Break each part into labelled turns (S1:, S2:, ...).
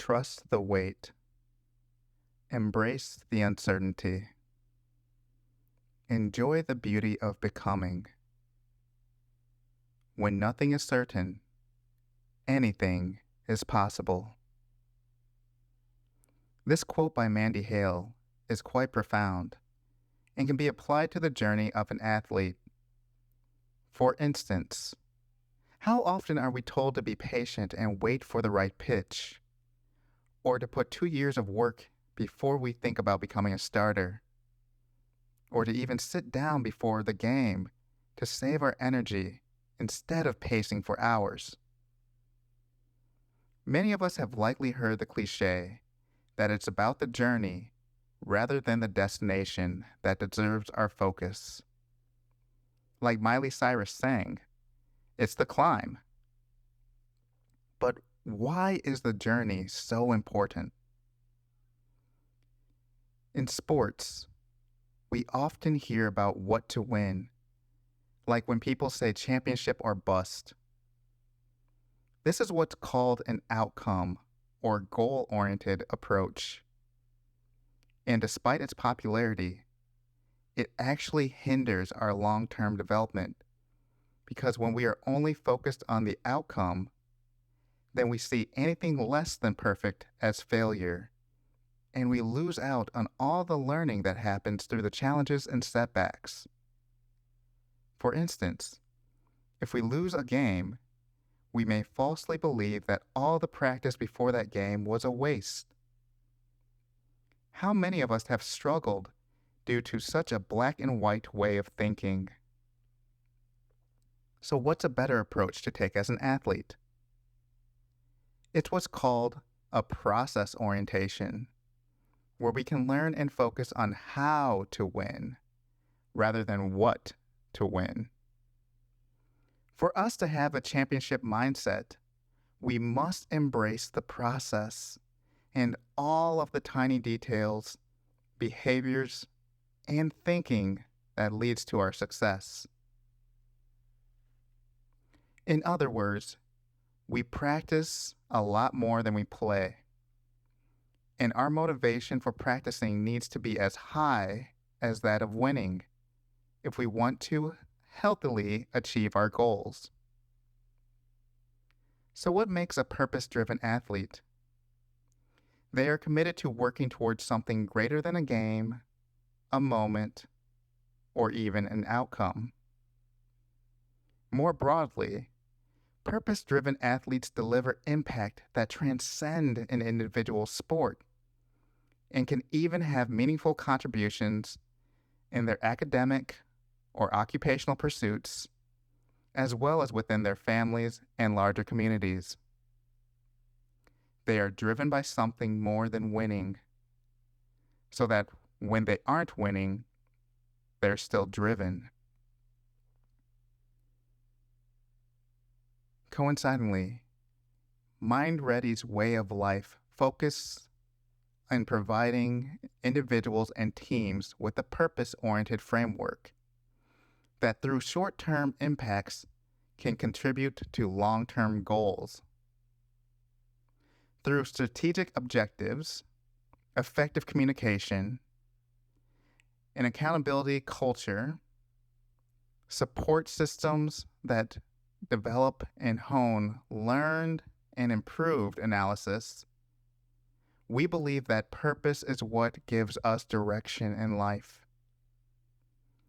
S1: Trust the wait. Embrace the uncertainty. Enjoy the beauty of becoming. When nothing is certain, anything is possible. This quote by Mandy Hale is quite profound and can be applied to the journey of an athlete. For instance, how often are we told to be patient and wait for the right pitch, or to put 2 years of work before we think about becoming a starter, or to even sit down before the game to save our energy instead of pacing for hours? Many of us have likely heard the cliche that it's about the journey rather than the destination that deserves our focus. Like Miley Cyrus sang, it's the climb. But why is the journey so important? In sports, we often hear about what to win, like when people say championship or bust. This is what's called an outcome or goal-oriented approach. And despite its popularity, it actually hinders our long-term development because when we are only focused on the outcome, then we see anything less than perfect as failure, and we lose out on all the learning that happens through the challenges and setbacks. For instance, if we lose a game, we may falsely believe that all the practice before that game was a waste. How many of us have struggled due to such a black and white way of thinking? So what's a better approach to take as an athlete? It's what's called a process orientation, where we can learn and focus on how to win rather than what to win. For us to have a championship mindset, we must embrace the process and all of the tiny details, behaviors, and thinking that leads to our success. In other words, we practice a lot more than we play, and our motivation for practicing needs to be as high as that of winning if we want to healthily achieve our goals. So what makes a purpose-driven athlete? They are committed to working towards something greater than a game, a moment, or even an outcome. More broadly, purpose-driven athletes deliver impact that transcend an individual sport and can even have meaningful contributions in their academic or occupational pursuits, as well as within their families and larger communities. They are driven by something more than winning, so that when they aren't winning, they're still driven. Coincidentally, MindReady's way of life focus on providing individuals and teams with a purpose-oriented framework that through short-term impacts can contribute to long-term goals. Through strategic objectives, effective communication, an accountability culture, support systems that develop and hone learned and improved analysis, we believe that purpose is what gives us direction in life.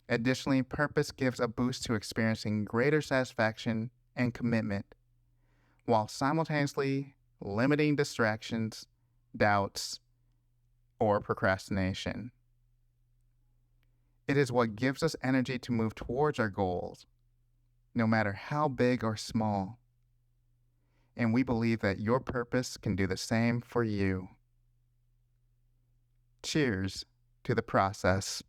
S1: Additionally, purpose gives a boost to experiencing greater satisfaction and commitment, while simultaneously limiting distractions, doubts, or procrastination. It is what gives us energy to move towards our goals, no matter how big or small. And we believe that your purpose can do the same for you. Cheers to the process.